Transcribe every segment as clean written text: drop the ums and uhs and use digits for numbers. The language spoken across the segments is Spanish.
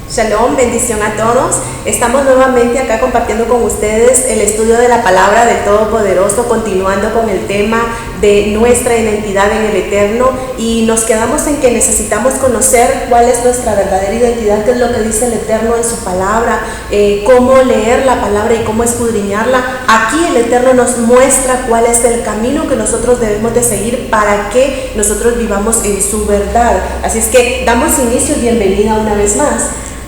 Shalom, bendición a todos. Estamos nuevamente acá compartiendo con ustedes el estudio de la palabra del Todopoderoso, continuando con el tema de nuestra identidad en el Eterno, y nos quedamos en que necesitamos conocer cuál es nuestra verdadera identidad, qué es lo que dice el Eterno en su palabra, cómo leer la palabra y cómo escudriñarla. Aquí el Eterno nos muestra cuál es el camino que nosotros debemos de seguir para que nosotros vivamos en su verdad. Así es que damos inicio y bienvenida una vez más.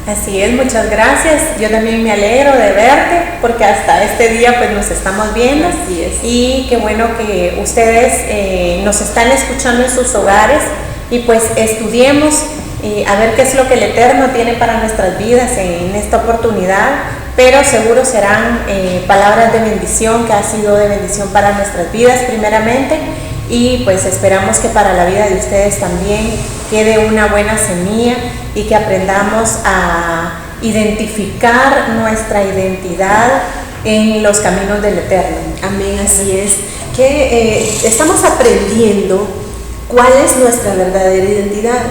Así es, muchas gracias. Yo también me alegro de verte porque hasta este día pues nos estamos viendo. Así es. Y qué bueno que ustedes nos están escuchando en sus hogares y pues estudiemos a ver qué es lo que el Eterno tiene para nuestras vidas en esta oportunidad, pero seguro serán palabras de bendición, que ha sido de bendición para nuestras vidas primeramente, y pues esperamos que para la vida de ustedes también quede una buena semilla y que aprendamos a identificar nuestra identidad en los caminos del Eterno. Amén, así es. Que estamos aprendiendo cuál es nuestra verdadera identidad.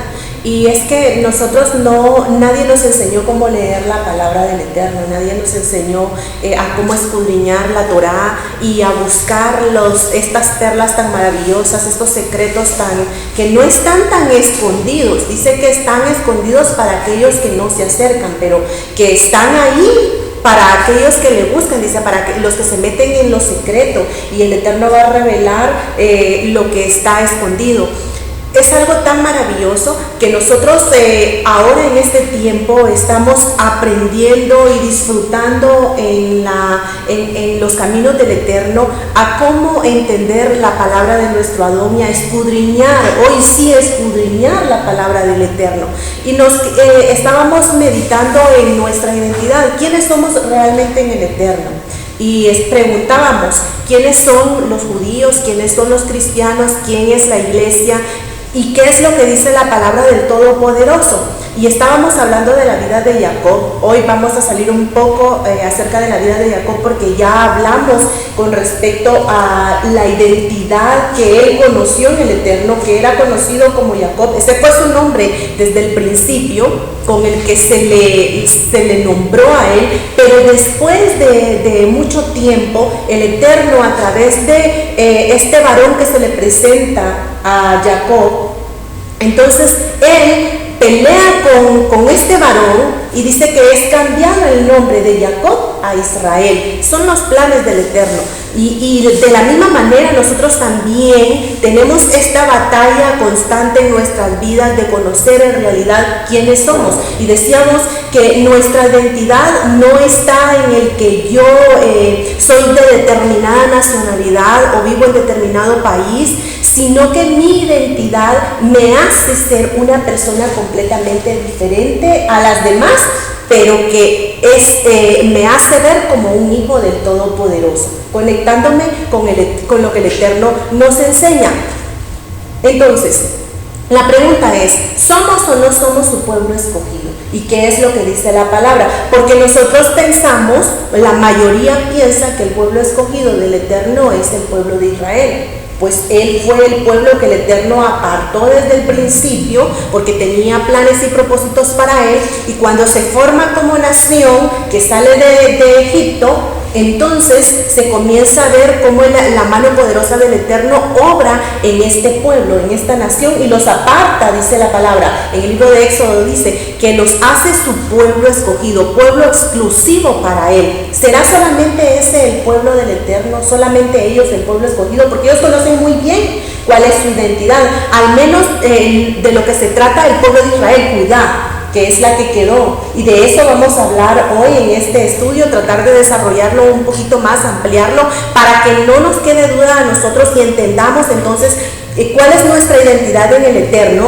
Y es que nadie nos enseñó cómo leer la palabra del Eterno, nadie nos enseñó a cómo escudriñar la Torá y a buscar estas perlas tan maravillosas, estos secretos que no están tan escondidos. Dice que están escondidos para aquellos que no se acercan, pero que están ahí para aquellos que le buscan, dice, para los que se meten en lo secreto, y el Eterno va a revelar lo que está escondido. Es algo tan maravilloso que nosotros ahora en este tiempo estamos aprendiendo y disfrutando en los caminos del Eterno a cómo entender la palabra de nuestro Adón y a escudriñar, hoy sí escudriñar la palabra del Eterno. Y estábamos meditando en nuestra identidad, quiénes somos realmente en el Eterno. Y preguntábamos quiénes son los judíos, quiénes son los cristianos, quién es la iglesia y qué es lo que dice la palabra del Todopoderoso. Y estábamos hablando de la vida de Jacob. Hoy vamos a salir un poco acerca de la vida de Jacob, porque ya hablamos con respecto a la identidad que él conoció en el Eterno, que era conocido como Jacob. Ese fue su nombre desde el principio, con el que se le nombró a él, pero después de mucho tiempo, el Eterno, a través de este varón que se le presenta a Jacob, entonces él pelea con este varón y dice que es cambiar el nombre de Jacob a Israel. Son los planes del Eterno. Y de la misma manera nosotros también tenemos esta batalla constante en nuestras vidas de conocer en realidad quiénes somos. Y decíamos que nuestra identidad no está en el que yo soy de determinada nacionalidad o vivo en determinado país, sino que mi identidad me hace ser una persona completamente diferente a las demás, pero que me hace ver como un hijo del Todopoderoso, conectándome con lo que el Eterno nos enseña. Entonces, la pregunta es, ¿somos o no somos su pueblo escogido? ¿Y qué es lo que dice la palabra? Porque nosotros pensamos, la mayoría piensa que el pueblo escogido del Eterno es el pueblo de Israel. Pues él fue el pueblo que el Eterno apartó desde el principio, porque tenía planes y propósitos para él, y cuando se forma como nación, que sale de Egipto, entonces se comienza a ver cómo la mano poderosa del Eterno obra en este pueblo, en esta nación, y los aparta, dice la palabra. En el libro de Éxodo dice que los hace su pueblo escogido, pueblo exclusivo para él. ¿Será solamente ese el pueblo del Eterno? ¿Solamente ellos el pueblo escogido? Porque ellos conocen muy bien cuál es su identidad, al menos de lo que se trata el pueblo de Israel, Judá, que es la que quedó, y de eso vamos a hablar hoy en este estudio, tratar de desarrollarlo un poquito más, ampliarlo, para que no nos quede duda a nosotros y entendamos entonces cuál es nuestra identidad en el Eterno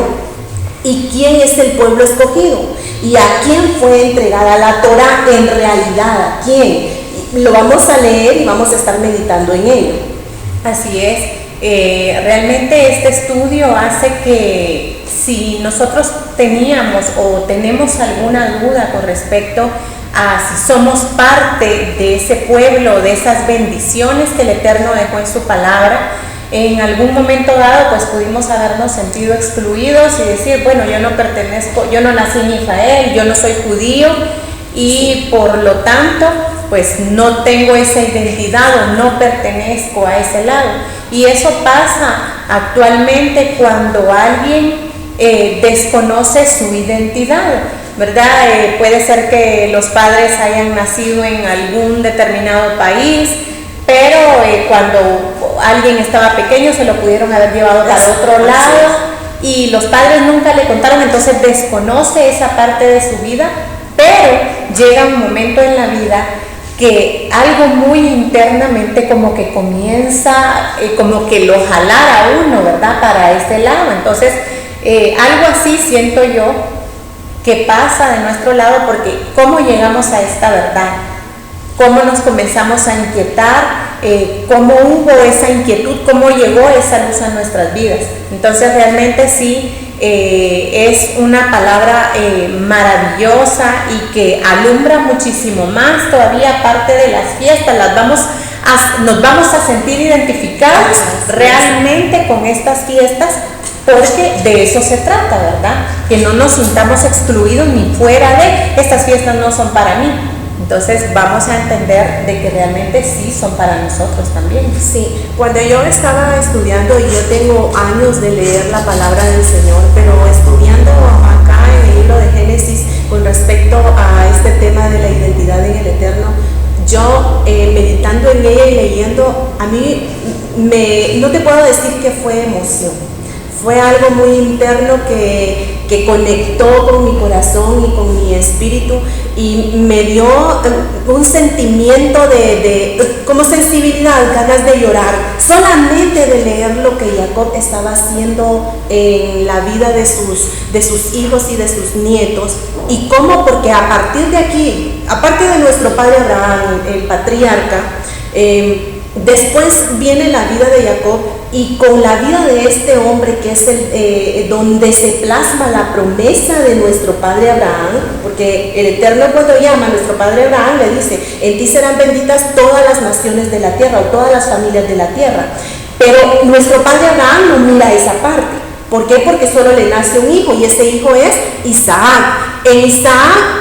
y quién es el pueblo escogido y a quién fue entregada la Torá en realidad, a quién. Lo vamos a leer y vamos a estar meditando en ello. Así es. Realmente este estudio hace que si nosotros teníamos o tenemos alguna duda con respecto a si somos parte de ese pueblo, de esas bendiciones que el Eterno dejó en su palabra, en algún momento dado pues pudimos habernos sentido excluidos y decir, bueno, yo no pertenezco, yo no nací en Israel, yo no soy judío y por lo tanto pues no tengo esa identidad o no pertenezco a ese lado. Y eso pasa actualmente cuando alguien desconoce su identidad, ¿verdad? Puede ser que los padres hayan nacido en algún determinado país, pero cuando alguien estaba pequeño se lo pudieron haber llevado para otro lado y los padres nunca le contaron, entonces desconoce esa parte de su vida, pero llega un momento en la vida que algo muy internamente como que comienza, como que lo jalara a uno, ¿verdad? Para ese lado. Entonces, algo así siento yo que pasa de nuestro lado, porque ¿cómo llegamos a esta verdad? ¿Cómo nos comenzamos a inquietar? ¿Cómo hubo esa inquietud? ¿Cómo llegó esa luz a nuestras vidas? Entonces, realmente sí, es una palabra maravillosa y que alumbra muchísimo más todavía, aparte de las fiestas. Nos vamos a sentir identificados realmente con estas fiestas, porque de eso se trata, ¿verdad? Que no nos sintamos excluidos ni fuera de estas fiestas, no son para mí. Entonces vamos a entender de que realmente sí son para nosotros también. Sí, cuando yo estaba estudiando, y yo tengo años de leer la palabra del Señor, pero estudiando acá en el libro de Génesis con respecto a este tema de la identidad en el Eterno, yo meditando en ella y leyendo, a mí no te puedo decir que fue emoción, fue algo muy interno que conectó con mi corazón y con mi espíritu y me dio un sentimiento de como sensibilidad, ganas de llorar, solamente de leer lo que Jacob estaba haciendo en la vida de sus hijos y de sus nietos, y cómo, porque a partir de aquí, aparte de nuestro padre Abraham, el patriarca, después viene la vida de Jacob, y con la vida de este hombre que es donde se plasma la promesa de nuestro padre Abraham, porque el Eterno cuando llama a nuestro padre Abraham le dice, en ti serán benditas todas las naciones de la tierra o todas las familias de la tierra, pero nuestro padre Abraham no mira esa parte. ¿Por qué? Porque solo le nace un hijo y ese hijo es Isaac. En Isaac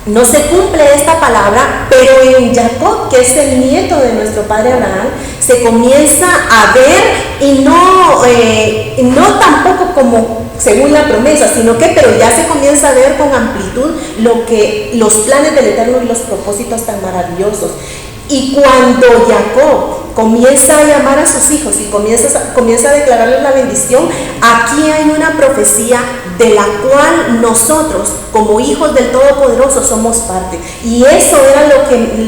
no se cumple esta palabra, pero en Jacob, que es el nieto de nuestro padre Abraham, se comienza a ver, y no tampoco como según la promesa, sino que pero ya se comienza a ver con amplitud los planes del Eterno y los propósitos tan maravillosos. Y cuando Jacob comienza a llamar a sus hijos y comienza a declararles la bendición, aquí hay una profecía de la cual nosotros, como hijos del Todopoderoso, somos parte. Y eso era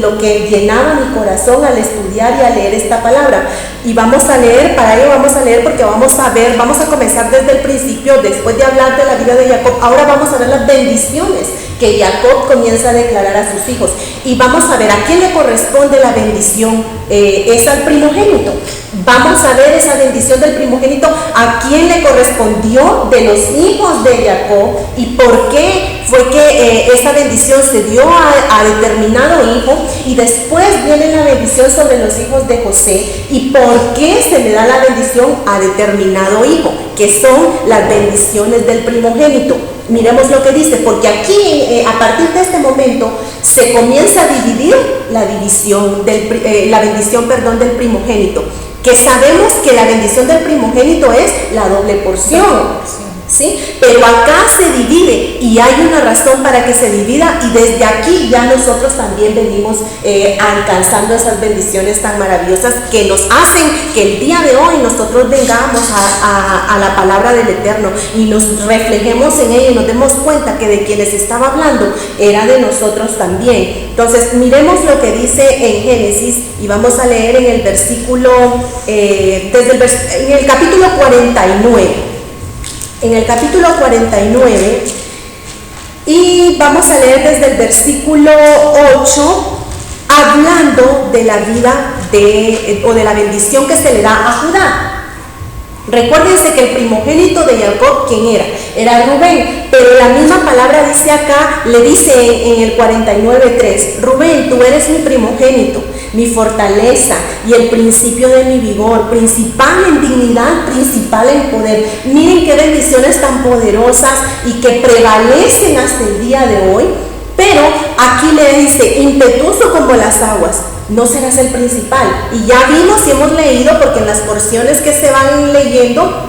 lo que llenaba mi corazón al estudiar y a leer esta palabra. Y vamos a leer, para ello vamos a leer, porque vamos a comenzar desde el principio, después de hablar de la vida de Jacob. Ahora vamos a ver las bendiciones que Jacob comienza a declarar a sus hijos. Y vamos a ver a quién le corresponde la bendición, es al primogénito. Vamos a ver esa bendición del primogénito, a quién le correspondió de los hijos de Jacob y por qué fue que esa bendición se dio a determinado hijo, y después viene la bendición sobre los hijos de José y por qué se le da la bendición a determinado hijo, que son las bendiciones del primogénito. Miremos lo que dice, porque aquí a partir de este momento se comienza a dividir la bendición del primogénito, que sabemos que la bendición del primogénito es la doble porción. ¿Sí? Pero acá se divide y hay una razón para que se divida, y desde aquí ya nosotros también venimos alcanzando esas bendiciones tan maravillosas que nos hacen que el día de hoy nosotros vengamos a la palabra del Eterno y nos reflejemos en ella y nos demos cuenta que de quienes estaba hablando era de nosotros también. Entonces miremos lo que dice en Génesis, y vamos a leer en el versículo, en el capítulo 49. En el capítulo 49, y vamos a leer desde el versículo 8, hablando de la vida o de la bendición que se le da a Judá. Recuérdense que el primogénito de Jacob, ¿quién era? Era Rubén, pero la misma palabra dice acá, le dice en el 49:3, Rubén, tú eres mi primogénito, mi fortaleza y el principio de mi vigor, principal en dignidad, principal en poder. Miren qué bendiciones tan poderosas y que prevalecen hasta el día de hoy. Pero aquí le dice, impetuoso como las aguas, no serás el principal. Y ya vimos y hemos leído, porque en las porciones que se van leyendo,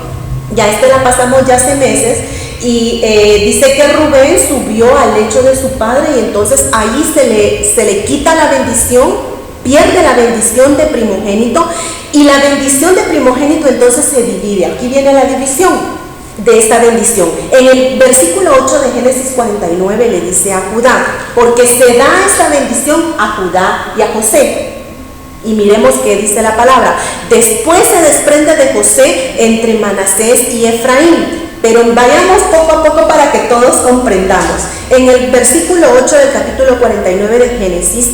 ya la pasamos ya hace meses, y dice que Rubén subió al lecho de su padre y entonces ahí se le quita la bendición, pierde la bendición de primogénito, y la bendición de primogénito entonces se divide. Aquí viene la división de esta bendición. En el versículo 8 de Génesis 49 le dice a Judá, porque se da esta bendición a Judá y a José. Y miremos qué dice la palabra. Después se desprende de José entre Manasés y Efraín. Pero vayamos poco a poco para que todos comprendamos. En el versículo 8 del capítulo 49 de Génesis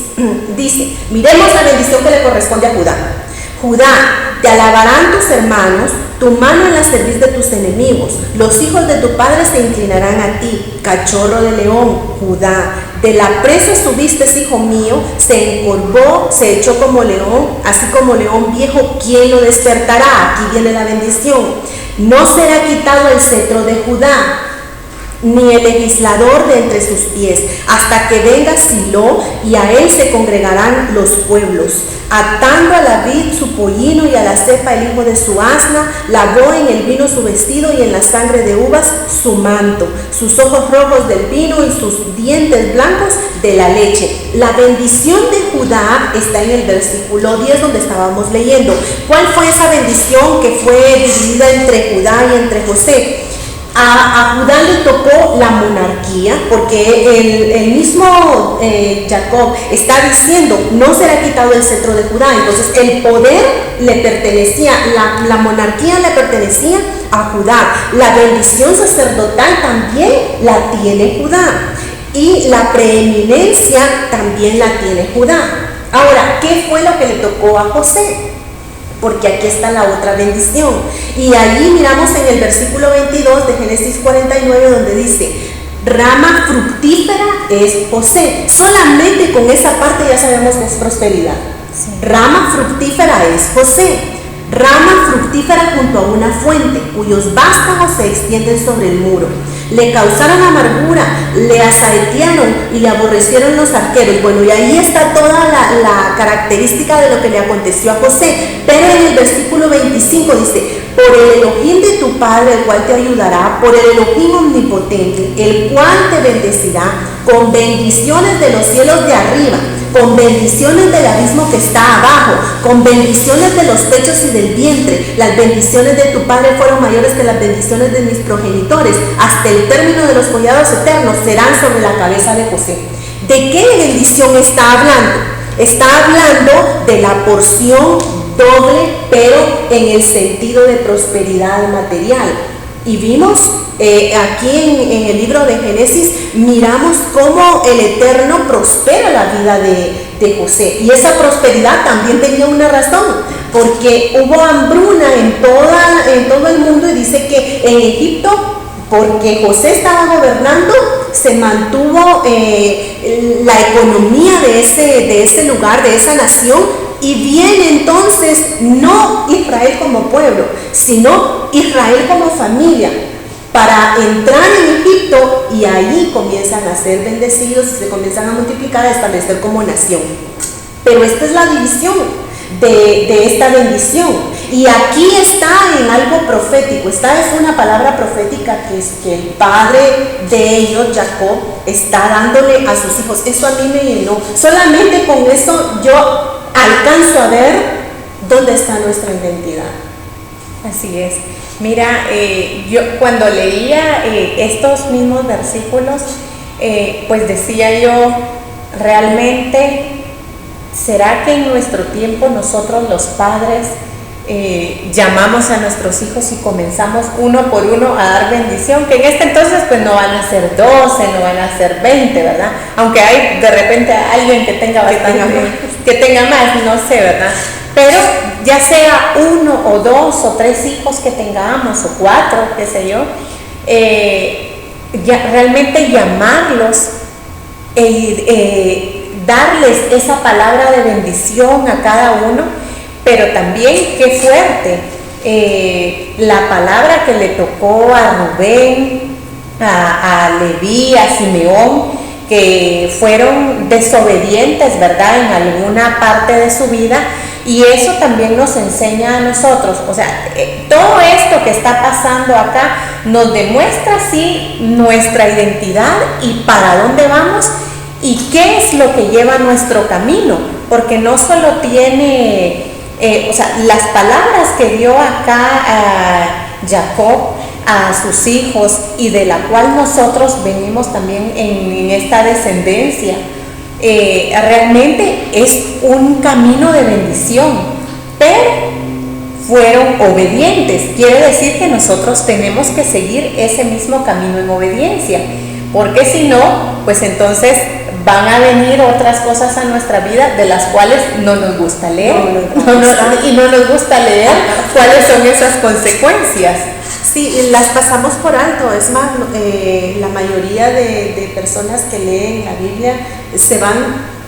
dice, miremos la bendición que le corresponde a Judá. Judá, te alabarán tus hermanos, tu mano en la cerviz de tus enemigos, los hijos de tu padre se inclinarán a ti, cachorro de león, Judá, de la presa subiste, hijo mío, se encorvó, se echó como león, así como león viejo, ¿quién lo despertará? Aquí viene la bendición. No será quitado el cetro de Judá, ni el legislador de entre sus pies, hasta que venga Silo, y a él se congregarán los pueblos, atando a la vid su pollino y a la cepa el hijo de su asna, lavó en el vino su vestido y en la sangre de uvas su manto, sus ojos rojos del vino y sus dientes blancos de la leche. La bendición de Judá está en el versículo 10 donde estábamos leyendo. ¿Cuál fue esa bendición que fue dividida entre Judá y entre José? A Judá le tocó la monarquía, porque el mismo Jacob está diciendo, no será quitado el cetro de Judá. Entonces el poder le pertenecía, la monarquía le pertenecía a Judá. La bendición sacerdotal también la tiene Judá, y la preeminencia también la tiene Judá. Ahora, ¿qué fue lo que le tocó a José? Porque aquí está la otra bendición. Y allí miramos en el versículo 22 de Génesis 49 donde dice, rama fructífera es José. Solamente con esa parte ya sabemos que es prosperidad. Sí. Rama fructífera es José. Rama fructífera junto a una fuente, cuyos vástagos se extienden sobre el muro. Le causaron amargura, le asaetearon y le aborrecieron los arqueros. Bueno, y ahí está toda la característica de lo que le aconteció a José. Pero en el versículo 25 dice, por el Elohim de tu padre, el cual te ayudará, por el Elohim omnipotente, el cual te bendecirá con bendiciones de los cielos de arriba, con bendiciones del abismo que está abajo, con bendiciones de los pechos y del vientre. Las bendiciones de tu padre fueron mayores que las bendiciones de mis progenitores. Hasta el término de los collados eternos serán sobre la cabeza de José. ¿De qué bendición está hablando? Está hablando de la porción doble, pero en el sentido de prosperidad material. Y vimos aquí en el libro de Génesis, miramos cómo el Eterno prospera la vida de José. Y esa prosperidad también tenía una razón, porque hubo hambruna en todo el mundo, y dice que en Egipto, porque José estaba gobernando, se mantuvo la economía de ese lugar, de esa nación. Y viene entonces no Israel como pueblo, sino Israel como familia, para entrar en Egipto, y ahí comienzan a ser bendecidos y se comienzan a multiplicar, a establecer como nación. Pero esta es la división de esta bendición, y aquí está en algo profético. Esta es una palabra profética que el padre de ellos, Jacob, está dándole a sus hijos. Eso a mí me llenó. Solamente con eso yo alcanzo a ver dónde está nuestra identidad. Así es. Mira, yo cuando leía estos mismos versículos, pues decía yo, realmente, ¿será que en nuestro tiempo nosotros los padres llamamos a nuestros hijos y comenzamos uno por uno a dar bendición? Que en este entonces pues no van a ser 12, no van a ser 20, ¿verdad? Aunque hay de repente alguien que tenga bastante, que tenga más, no sé, ¿verdad? Pero ya sea 1 o 2 o 3 hijos que tengamos, o 4, qué sé yo, ya realmente llamarlos, darles esa palabra de bendición a cada uno, pero también qué fuerte la palabra que le tocó a Rubén, a Leví, a Simeón, que fueron desobedientes, ¿verdad?, en alguna parte de su vida, y eso también nos enseña a nosotros. O sea, todo esto que está pasando acá nos demuestra sí nuestra identidad y para dónde vamos y qué es lo que lleva nuestro camino, porque no solo tiene, o sea, las palabras que dio acá a Jacob a sus hijos y de la cual nosotros venimos también en esta descendencia, realmente es un camino de bendición, pero fueron obedientes. Quiere decir que nosotros tenemos que seguir ese mismo camino en obediencia, porque si no, pues entonces van a venir otras cosas a nuestra vida de las cuales no nos gusta leer, y no nos gusta leer cuáles son esas consecuencias. Sí, las pasamos por alto. Es más, la mayoría de personas que leen la Biblia se van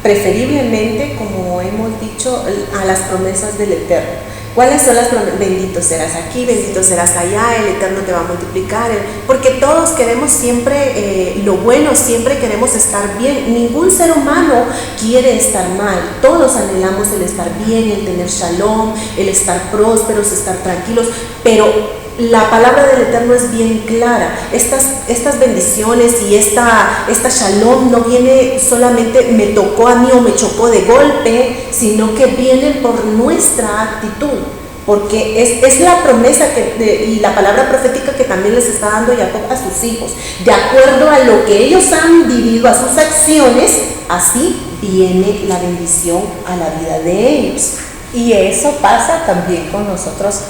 preferiblemente, como hemos dicho, a las promesas del Eterno. ¿Cuáles son las promesas? Bendito serás aquí, bendito serás allá, el Eterno te va a multiplicar. Porque todos queremos siempre lo bueno, siempre queremos estar bien. Ningún ser humano quiere estar mal. Todos anhelamos el estar bien, el tener shalom, el estar prósperos, estar tranquilos, pero la palabra del Eterno es bien clara. Estas bendiciones y esta shalom no viene solamente me tocó a mí o me chocó de golpe, sino que vienen por nuestra actitud, porque es la promesa y la palabra profética que también les está dando Jacob a sus hijos. De acuerdo a lo que ellos han vivido, a sus acciones, así viene la bendición a la vida de ellos. Y eso pasa también con nosotros,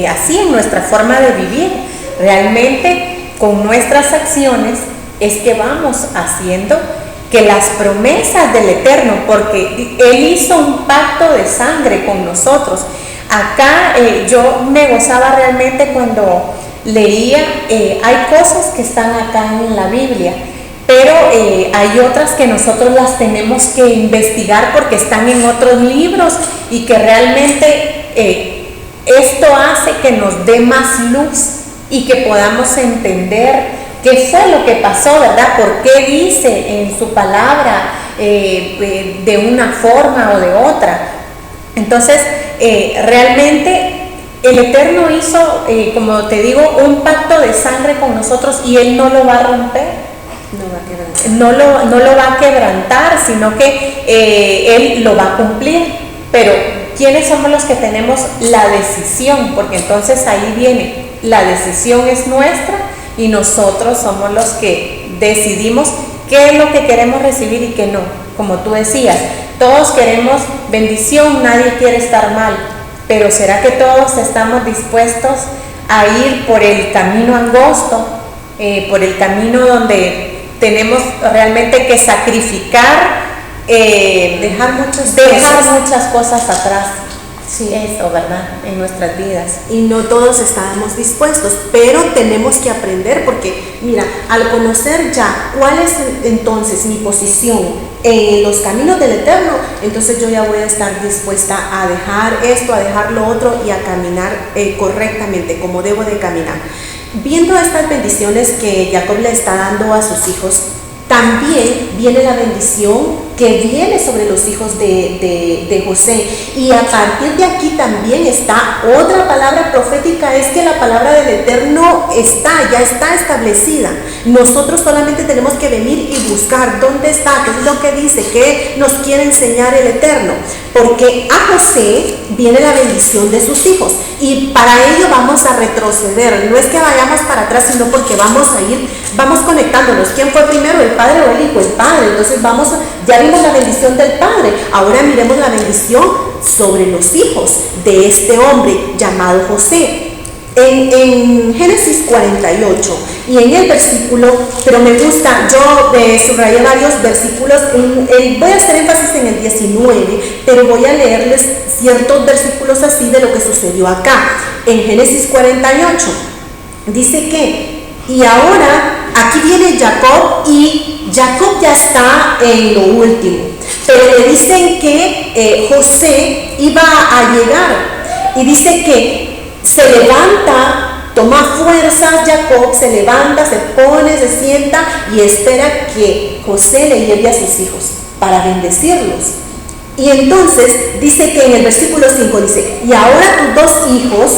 así en nuestra forma de vivir. Realmente con nuestras acciones es que vamos haciendo que las promesas del Eterno, porque Él hizo un pacto de sangre con nosotros. Acá yo me gozaba realmente cuando leía, hay cosas que están acá en la Biblia, pero hay otras que nosotros las tenemos que investigar porque están en otros libros y que realmente esto hace que nos dé más luz y que podamos entender qué fue lo que pasó, ¿verdad? ¿Por qué dice en su palabra de una forma o de otra? Entonces, realmente el Eterno hizo, como te digo, un pacto de sangre con nosotros y Él no lo va a romper. No lo va a quebrantar, sino que Él lo va a cumplir. Pero ¿quiénes somos los que tenemos la decisión? Porque entonces ahí viene, la decisión es nuestra y nosotros somos los que decidimos qué es lo que queremos recibir y qué no. Como tú decías, todos queremos bendición, nadie quiere estar mal, pero ¿será que todos estamos dispuestos a ir por el camino angosto, por el camino donde tenemos realmente que sacrificar, dejar muchas cosas atrás? Sí, eso, ¿verdad? En nuestras vidas. Y no todos estábamos dispuestos, pero tenemos que aprender, porque mira, al conocer ya cuál es entonces mi posición en los caminos del Eterno, entonces yo ya voy a estar dispuesta a dejar esto, a dejar lo otro y a caminar correctamente, como debo de caminar. Viendo estas bendiciones que Jacob le está dando a sus hijos, también viene la bendición que viene sobre los hijos de José. Y a partir de aquí también está otra palabra profética, es que la palabra del Eterno ya está establecida. Nosotros solamente tenemos que venir y buscar dónde está, qué es lo que dice, qué nos quiere enseñar el Eterno. Porque a José viene la bendición de sus hijos y para ello vamos a retroceder. No es que vayamos para atrás, sino porque vamos conectándonos. ¿Quién fue primero, el padre o el hijo? El padre. Entonces ya vimos la bendición del padre, ahora miremos la bendición sobre los hijos de este hombre llamado José. En Génesis 48 y en el versículo, pero me gusta, yo subrayé varios versículos, voy a hacer énfasis en el 19, pero voy a leerles ciertos versículos así de lo que sucedió acá. En Génesis 48 dice que, y ahora aquí viene Jacob, y Jacob ya está en lo último, pero le dicen que José iba a llegar y dice que se levanta, toma fuerzas Jacob, se levanta, se pone, se sienta y espera que José le lleve a sus hijos para bendecirlos. Y entonces dice que en el versículo 5 dice, y ahora tus dos hijos,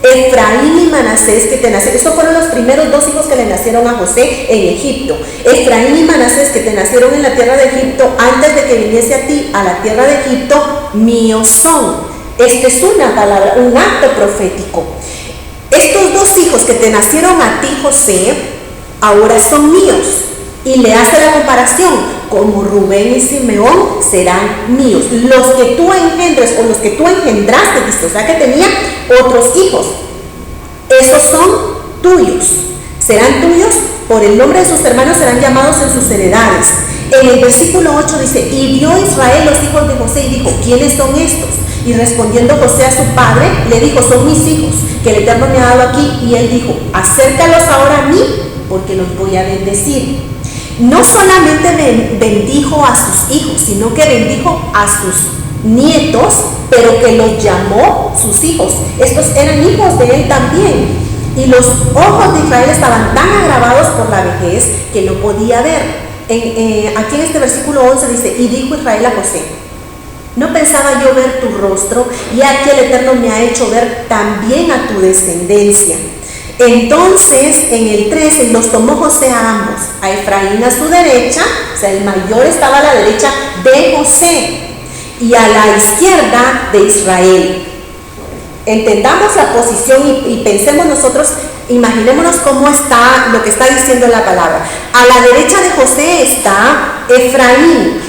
Efraín y Manasés, que te nacieron, estos fueron los primeros dos hijos que le nacieron a José en Egipto. Efraín y Manasés, que te nacieron en la tierra de Egipto, antes de que viniese a ti a la tierra de Egipto, míos son. Esta es una palabra, un acto profético. Estos dos hijos que te nacieron a ti, José, ahora son míos. Y le hace la comparación, como Rubén y Simeón serán míos. Los que tú engendres o los que tú engendraste, dice, o sea que tenía otros hijos. Esos son tuyos. Serán tuyos, por el nombre de sus hermanos serán llamados en sus heredades. En el versículo 8 dice, y vio Israel los hijos de José y dijo, ¿quiénes son estos? Y respondiendo José a su padre, le dijo, son mis hijos, que el Eterno me ha dado aquí. Y él dijo, acércalos ahora a mí, porque los voy a bendecir. No solamente bendijo a sus hijos, sino que bendijo a sus nietos, pero que los llamó sus hijos. Estos eran hijos de él también. Y los ojos de Israel estaban tan agravados por la vejez que no podía ver. Aquí en este versículo 11 dice, y dijo Israel a José, no pensaba yo ver tu rostro, y aquí el Eterno me ha hecho ver también a tu descendencia. Entonces, en el 13, los tomó José a ambos, a Efraín a su derecha, o sea, el mayor estaba a la derecha de José, y a la izquierda de Israel. Entendamos la posición y pensemos nosotros, imaginémonos cómo está lo que está diciendo la palabra. A la derecha de José está Efraín,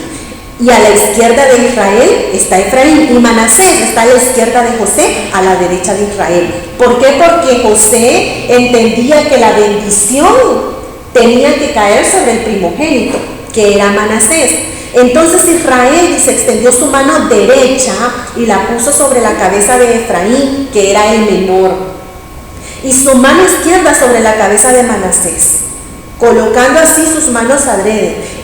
y a la izquierda de Israel está Efraín, y Manasés está a la izquierda de José, a la derecha de Israel. ¿Por qué? Porque José entendía que la bendición tenía que caer sobre el primogénito, que era Manasés. Entonces Israel se extendió su mano derecha y la puso sobre la cabeza de Efraín, que era el menor, y su mano izquierda sobre la cabeza de Manasés, colocando así sus manos adrede.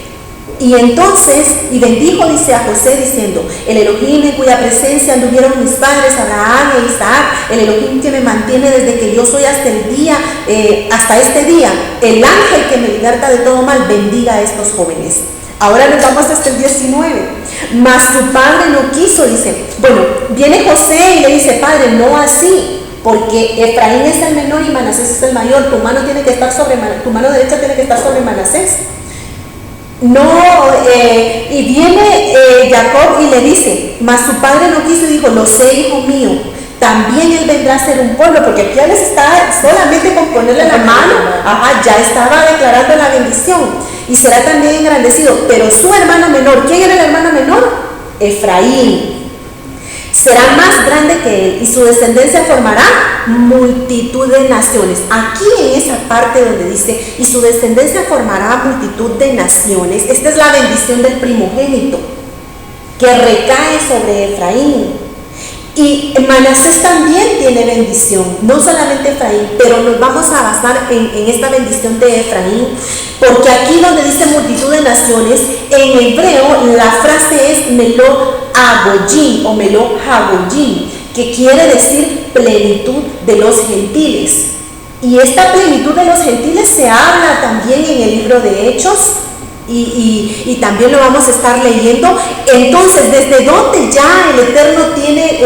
Y entonces, y bendijo, dice, a José diciendo, el Elohim en cuya presencia anduvieron mis padres Abraham e Isaac, el Elohim que me mantiene desde que yo soy hasta el día, hasta este día, el ángel que me liberta de todo mal, bendiga a estos jóvenes. Ahora nos vamos hasta el 19. Mas su padre no quiso, dice, bueno, viene José y le dice, padre, no así, porque Efraín es el menor y Manasés es el mayor, tu mano derecha tiene que estar sobre Manasés. No, y viene Jacob y le dice, mas su padre no quiso y dijo, lo sé, hijo mío, también él vendrá a ser un pueblo, porque aquí ya les está solamente con ponerle la mano, ya estaba declarando la bendición, y será también engrandecido. Pero su hermano menor, ¿quién era el hermano menor? Efraín. Será más grande que él, y su descendencia formará multitud de naciones. Aquí en esa parte donde dice, y su descendencia formará multitud de naciones, esta es la bendición del primogénito, que recae sobre Efraín. Y Manasés también tiene bendición, no solamente Efraín, pero nos vamos a basar en esta bendición de Efraín, porque aquí donde dice multitud de naciones, en hebreo la frase es Melo Agoyim o Melo Hagoyim, que quiere decir plenitud de los gentiles. Y esta plenitud de los gentiles se habla también en el libro de Hechos, y también lo vamos a estar leyendo. Entonces, ¿desde dónde ya el Eterno tiene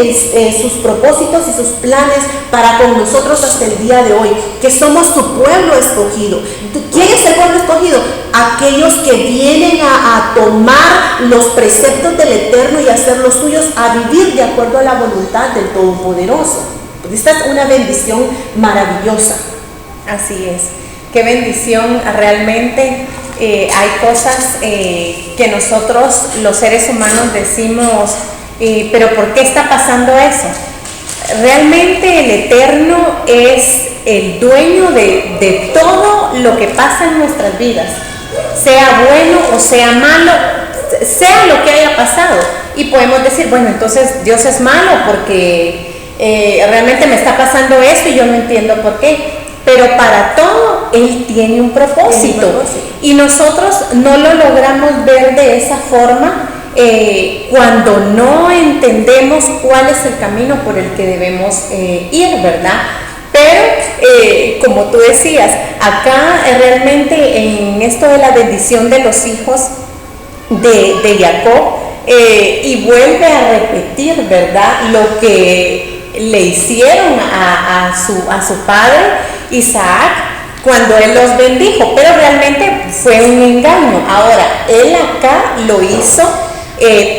sus propósitos y sus planes para con nosotros hasta el día de hoy? Que somos su pueblo escogido. ¿Quién es el pueblo escogido? Aquellos que vienen a tomar los preceptos del Eterno y hacer los suyos, a vivir de acuerdo a la voluntad del Todopoderoso. Pues esta es una bendición maravillosa. Así es. Qué bendición realmente. Hay cosas que nosotros los seres humanos decimos, pero ¿por qué está pasando eso? Realmente el Eterno es el dueño de todo lo que pasa en nuestras vidas, sea bueno o sea malo, sea lo que haya pasado. Y podemos decir, bueno, entonces Dios es malo porque realmente me está pasando esto y yo no entiendo por qué. Pero para todo Él tiene un propósito. Y nosotros no lo logramos ver de esa forma cuando no entendemos cuál es el camino por el que debemos ir, ¿verdad? Pero, como tú decías, acá realmente en esto de la bendición de los hijos de Jacob, y vuelve a repetir, ¿verdad?, lo que le hicieron a su padre Isaac cuando él los bendijo, pero realmente fue un engaño. Ahora, él acá lo hizo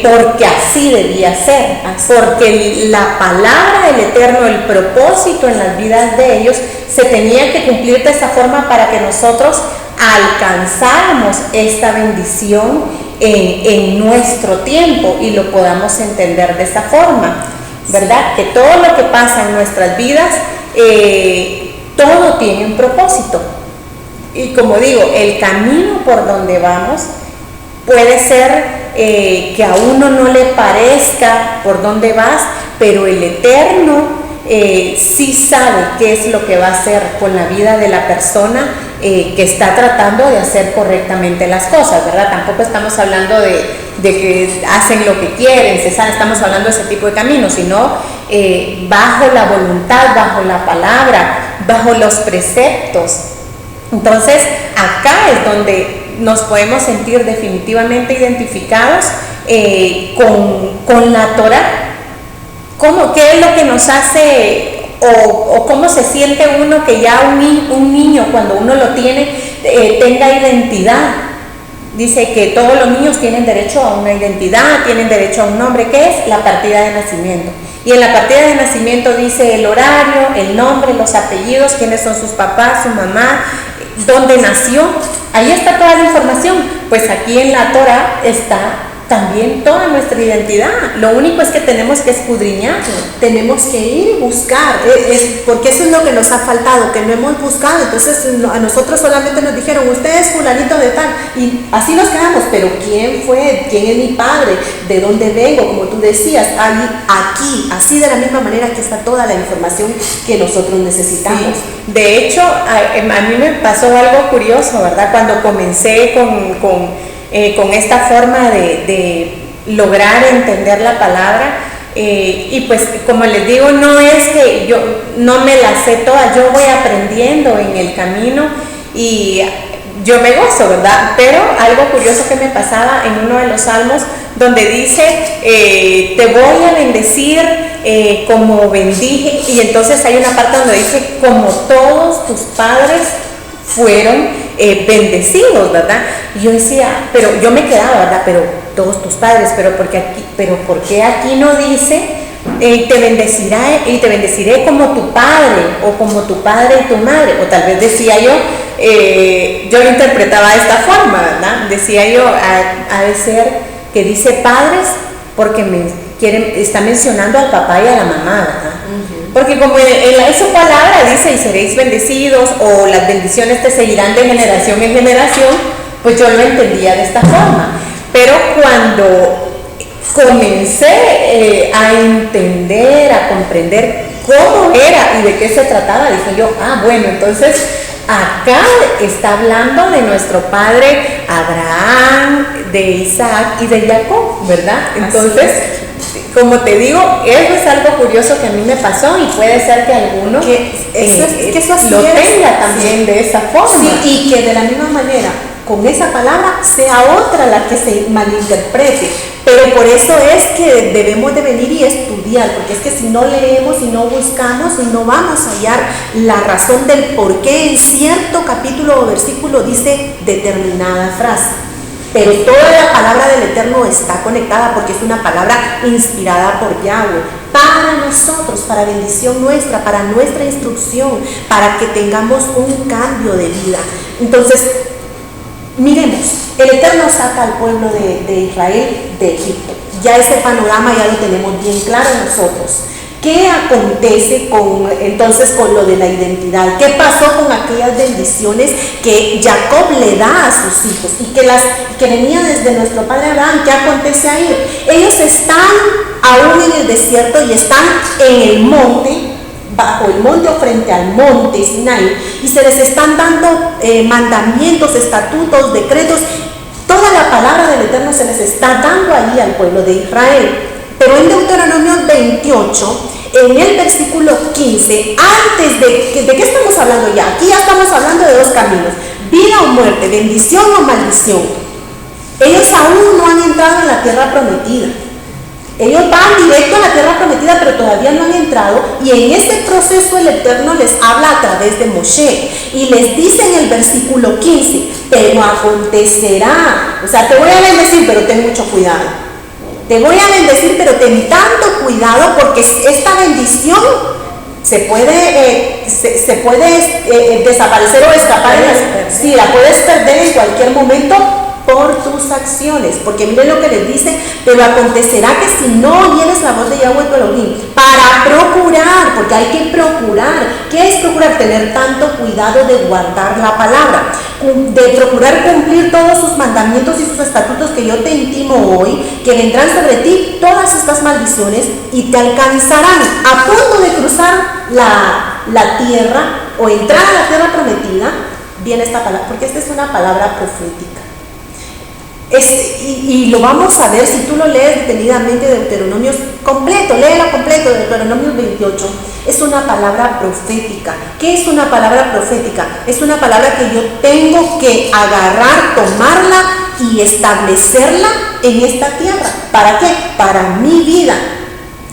porque así debía ser, porque la palabra del Eterno, el propósito en las vidas de ellos, se tenía que cumplir de esa forma para que nosotros alcanzáramos esta bendición en nuestro tiempo y lo podamos entender de esta forma, ¿verdad? Que todo lo que pasa en nuestras vidas, todo tiene un propósito. Y como digo, el camino por donde vamos puede ser que a uno no le parezca por dónde vas, pero el Eterno sí sabe qué es lo que va a hacer con la vida de la persona que está tratando de hacer correctamente las cosas, ¿verdad? Tampoco estamos hablando de que hacen lo que quieren, estamos hablando de ese tipo de caminos, sino bajo la voluntad, bajo la palabra, bajo los preceptos. Entonces, acá es donde nos podemos sentir definitivamente identificados con la Torah. ¿Qué es lo que nos hace o cómo se siente uno que ya un niño, cuando uno lo tiene, tenga identidad? Dice que todos los niños tienen derecho a una identidad, tienen derecho a un nombre, que es la partida de nacimiento. Y en la partida de nacimiento dice el horario, el nombre, los apellidos, quiénes son sus papás, su mamá, dónde nació. Ahí está toda la información. Pues aquí en la Torah está también toda nuestra identidad. Lo único es que tenemos que escudriñarlo. Tenemos que ir y buscar, porque eso es lo que nos ha faltado, que no hemos buscado. Entonces a nosotros solamente nos dijeron, usted es fulanito de tal, y así nos quedamos. Pero ¿quién fue? ¿Quién es mi padre? ¿De dónde vengo? Como tú decías, aquí, así de la misma manera que está toda la información que nosotros necesitamos. Sí. De hecho, a mí me pasó algo curioso, ¿verdad? Cuando comencé con esta forma de lograr entender la palabra, y pues como les digo, no es que yo no me la sé toda, yo voy aprendiendo en el camino y yo me gozo, ¿verdad? Pero algo curioso que me pasaba en uno de los salmos, donde dice, te voy a bendecir como bendije, y entonces hay una parte donde dice, como todos tus padres fueron bendecidos, ¿verdad? Y yo decía, pero yo me quedaba, ¿verdad? Pero todos tus padres, pero ¿por qué aquí no dice te bendeciré como tu padre, o como tu padre y tu madre? O tal vez decía yo lo interpretaba de esta forma, ¿verdad? Decía yo, ha de ser que dice padres porque está mencionando al papá y a la mamá, ¿verdad? Porque como en su palabra dice, y seréis bendecidos, o las bendiciones te seguirán de generación en generación, pues yo lo entendía de esta forma. Pero cuando comencé a entender, a comprender cómo era y de qué se trataba, dije yo, bueno, entonces acá está hablando de nuestro padre Abraham, de Isaac y de Jacob, ¿verdad? Entonces, como te digo, eso es algo curioso que a mí me pasó, y puede ser que alguno lo tenga también de esa forma. Sí, y que de la misma manera, con esa palabra, sea otra la que se malinterprete. Pero por eso es que debemos de venir y estudiar, porque es que si no leemos y no buscamos, no vamos a hallar la razón del por qué en cierto capítulo o versículo dice determinada frase. Pero toda la palabra del Eterno está conectada, porque es una palabra inspirada por Yahweh, para nosotros, para bendición nuestra, para nuestra instrucción, para que tengamos un cambio de vida. Entonces, miremos, el Eterno saca al pueblo de Israel de Egipto. Ya ese panorama ya lo tenemos bien claro nosotros. ¿Qué acontece entonces con lo de la identidad? ¿Qué pasó con aquellas bendiciones que Jacob le da a sus hijos y que venía desde nuestro padre Abraham? ¿Qué acontece ahí? Ellos están aún en el desierto y están en el monte bajo el monte o frente al monte Sinai, y se les están dando mandamientos, estatutos, decretos. Toda la palabra del Eterno se les está dando ahí al pueblo de Israel. Pero en Deuteronomio 28, en el versículo 15, antes ¿de qué estamos hablando ya? Aquí ya estamos hablando de dos caminos: vida o muerte, bendición o maldición. Ellos aún no han entrado en la tierra prometida. Ellos van directo a la tierra prometida, pero todavía no han entrado, y en ese proceso el Eterno les habla a través de Moshe, y les dice en el versículo 15, pero acontecerá, o sea, te voy a bendecir, pero ten mucho cuidado. Te voy a bendecir, pero ten tanto cuidado, porque esta bendición se puede desaparecer o escapar. Sí, la puedes perder en cualquier momento por tus acciones, porque miren lo que les dice: pero acontecerá que si no oyeres la voz de Yahweh tu Elohim, para procurar, porque hay que procurar. ¿Qué es procurar? Tener tanto cuidado de guardar la palabra, de procurar cumplir todos sus mandamientos y sus estatutos que yo te intimo hoy, que vendrán sobre ti todas estas maldiciones y te alcanzarán a punto de cruzar la tierra o entrar a la tierra prometida. Viene esta palabra, porque esta es una palabra profética. Y lo vamos a ver si tú lo lees detenidamente, Deuteronomios completo, léelo completo, Deuteronomios 28. Es una palabra profética. ¿Qué es una palabra profética? Es una palabra que yo tengo que agarrar, tomarla y establecerla en esta tierra. ¿Para qué? Para mi vida.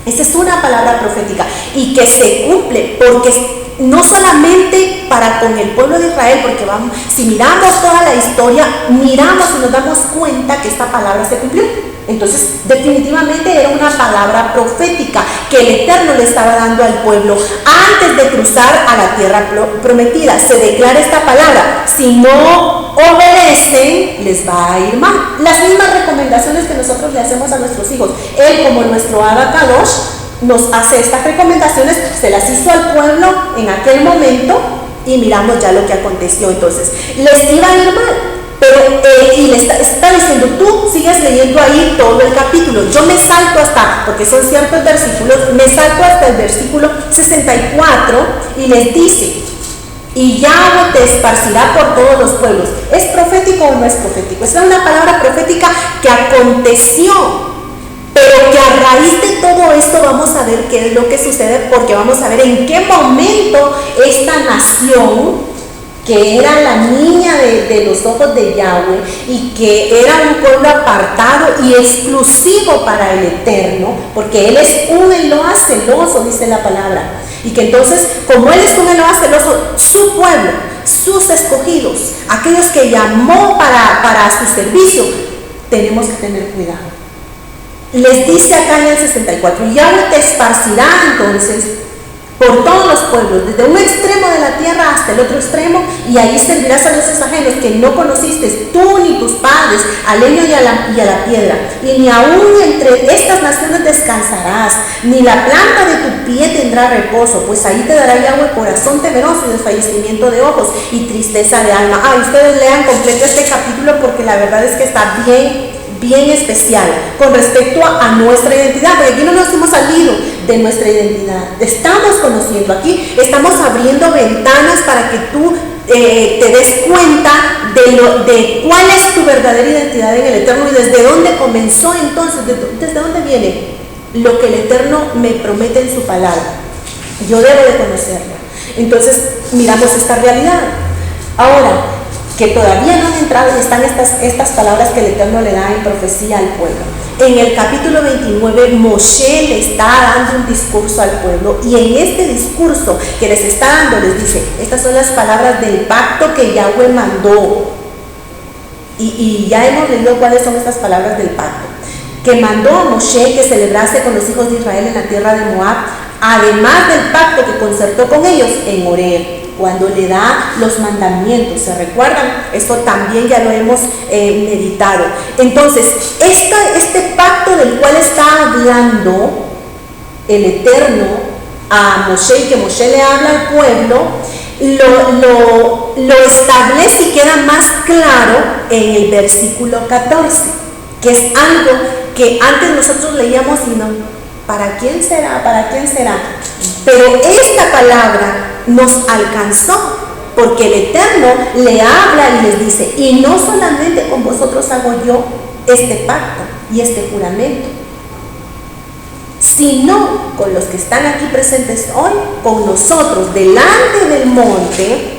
Esa es una palabra profética y que se cumple, porque no solamente para con el pueblo de Israel, porque si miramos toda la historia, miramos y nos damos cuenta que esta palabra se cumplió. Entonces, definitivamente era una palabra profética que el Eterno le estaba dando al pueblo antes de cruzar a la tierra prometida. Se declara esta palabra: si no obedecen, les va a ir mal. Las mismas recomendaciones que nosotros le hacemos a nuestros hijos. Él, como nuestro Abba Kadosh, nos hace estas recomendaciones, se las hizo al pueblo en aquel momento, y miramos ya lo que aconteció. Entonces, les iba a ir mal, pero y le está diciendo: tú sigues leyendo ahí todo el capítulo. Yo me salto hasta, porque son ciertos versículos, me salto hasta el versículo 64 y les dice: y Yahweh te esparcirá por todos los pueblos. ¿Es profético o no es profético? Es una palabra profética que aconteció. Pero que a raíz de todo esto vamos a ver qué es lo que sucede, porque vamos a ver en qué momento esta nación, que era la niña de los ojos de Yahweh y que era un pueblo apartado y exclusivo para el Eterno, porque Él es un Eloah celoso, dice la palabra, y que entonces, como Él es un Eloah celoso, su pueblo, sus escogidos, aquellos que llamó para su servicio, tenemos que tener cuidado. Les dice acá en el 64: Yahweh te esparcirá entonces por todos los pueblos, desde un extremo de la tierra hasta el otro extremo, y ahí servirás a dioses ajenos que no conociste, tú ni tus padres, al leño y a la piedra, y ni aún entre estas naciones descansarás, ni la planta de tu pie tendrá reposo, pues ahí te dará Yahweh corazón temeroso y desfallecimiento de ojos y tristeza de alma. Ustedes lean completo este capítulo, porque la verdad es que está bien especial con respecto a nuestra identidad, porque aquí no nos hemos salido de nuestra identidad, estamos conociendo aquí, estamos abriendo ventanas para que tú te des cuenta de cuál es tu verdadera identidad en el Eterno y desde dónde comenzó. Entonces, desde dónde viene lo que el Eterno me promete en su palabra. Yo debo de conocerla. Entonces miramos esta realidad. Ahora, que todavía no han entrado, están estas palabras que el Eterno le da en profecía al pueblo. En el capítulo 29, Moshe le está dando un discurso al pueblo, y en este discurso que les está dando, les dice: estas son las palabras del pacto que Yahweh mandó. Y ya hemos leído cuáles son estas palabras del pacto. Que mandó a Moshe que celebrase con los hijos de Israel en la tierra de Moab, además del pacto que concertó con ellos en Horeb, cuando le da los mandamientos. ¿Se recuerdan? Esto también ya lo hemos meditado. Entonces, este pacto del cual está hablando el Eterno a Moshe, y que Moshe le habla al pueblo, lo establece y queda más claro en el versículo 14, que es algo que antes nosotros leíamos y ¿para quién será? ¿Para quién será? Pero esta palabra nos alcanzó, porque el Eterno le habla y les dice, y no solamente con vosotros hago yo este pacto y este juramento, sino con los que están aquí presentes hoy, con nosotros, delante del monte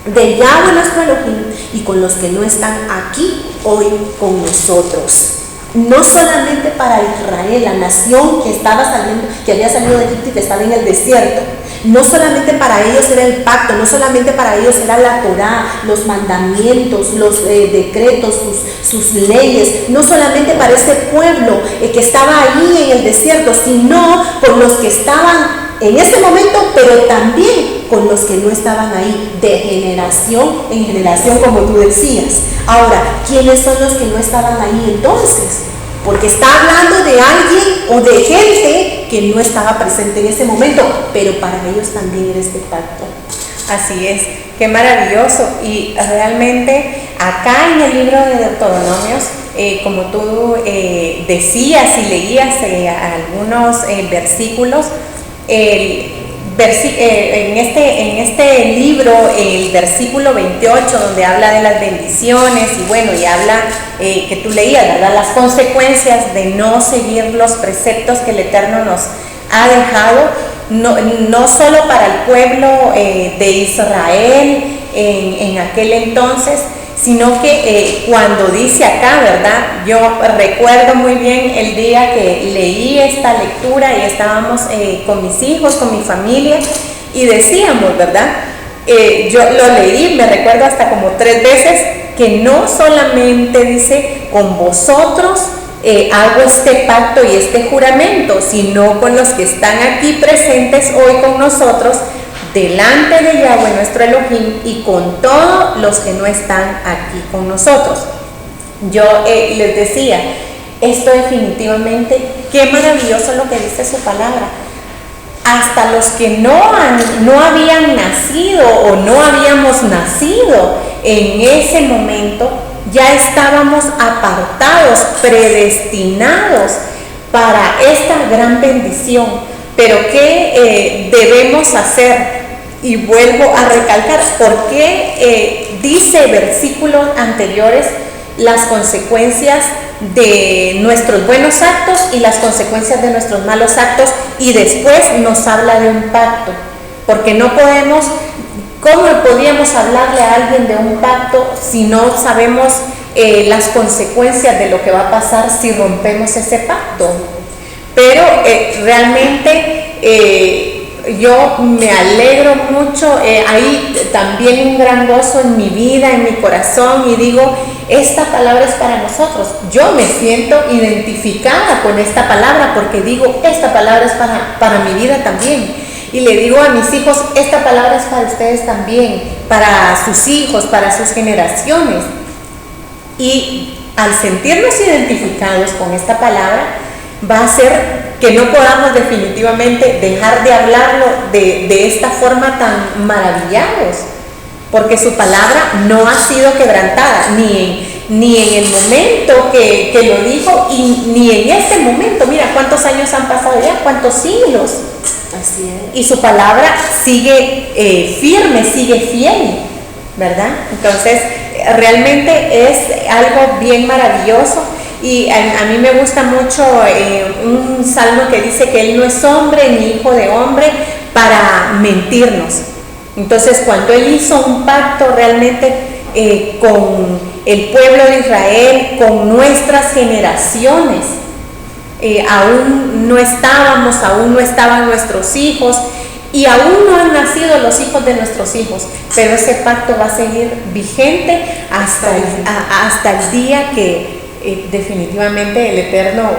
de Yahweh nuestro Elohim, y con los que no están aquí hoy con nosotros. No solamente para Israel, la nación que estaba saliendo, que había salido de Egipto y que estaba en el desierto. No solamente para ellos era el pacto, no solamente para ellos era la Torá, los mandamientos, los decretos, sus leyes. No solamente para ese pueblo que estaba ahí en el desierto, sino por los que estaban en ese momento, pero también con los que no estaban ahí, de generación en generación, como tú decías. Ahora, ¿quiénes son los que no estaban ahí entonces? Porque está hablando de alguien o de gente que no estaba presente en ese momento, pero para ellos también era este pacto. Así es, qué maravilloso. Y realmente acá en el libro de Deuteronomios, como tú decías y leías algunos versículos, en este libro, el versículo 28, donde habla de las bendiciones y bueno, y habla que tú leías, ¿verdad?, las consecuencias de no seguir los preceptos que el Eterno nos ha dejado, no solo para el pueblo de Israel en aquel entonces, sino que cuando dice acá, ¿verdad? Yo recuerdo muy bien el día que leí esta lectura y estábamos con mis hijos, con mi familia, y decíamos, ¿verdad? Yo lo leí, me recuerdo hasta como 3 veces, que no solamente dice con vosotros hago este pacto y este juramento, sino con los que están aquí presentes hoy con nosotros, delante de Yahweh nuestro Elohim, y con todos los que no están aquí con nosotros. Yo les decía, esto definitivamente, qué maravilloso lo que dice su palabra. Hasta los que no habían nacido o no habíamos nacido en ese momento, ya estábamos apartados, predestinados para esta gran bendición. Pero ¿qué debemos hacer? Y vuelvo a recalcar, ¿por qué dice versículos anteriores las consecuencias de nuestros buenos actos y las consecuencias de nuestros malos actos, y después nos habla de un pacto? Porque no podemos, ¿cómo podríamos hablarle a alguien de un pacto si no sabemos las consecuencias de lo que va a pasar si rompemos ese pacto? Pero realmente yo me alegro mucho, hay también un gran gozo en mi vida, en mi corazón, y digo, esta palabra es para nosotros. Yo me siento identificada con esta palabra porque digo, esta palabra es para mi vida también. Y le digo a mis hijos, esta palabra es para ustedes también, para sus hijos, para sus generaciones. Y al sentirnos identificados con esta palabra, va a hacer que no podamos definitivamente dejar de hablarlo de esta forma tan maravillados, porque su palabra no ha sido quebrantada, ni en el momento que lo dijo, ni en este momento. Mira cuántos años han pasado ya, cuántos siglos. Así es. Y su palabra sigue firme, sigue fiel, ¿verdad? Entonces, realmente es algo bien maravilloso. Y a mí me gusta mucho un salmo que dice que Él no es hombre ni hijo de hombre para mentirnos. Entonces, cuando Él hizo un pacto realmente con el pueblo de Israel, con nuestras generaciones, aún no estaban nuestros hijos, y aún no han nacido los hijos de nuestros hijos, pero ese pacto va a seguir vigente hasta el día que definitivamente el Eterno,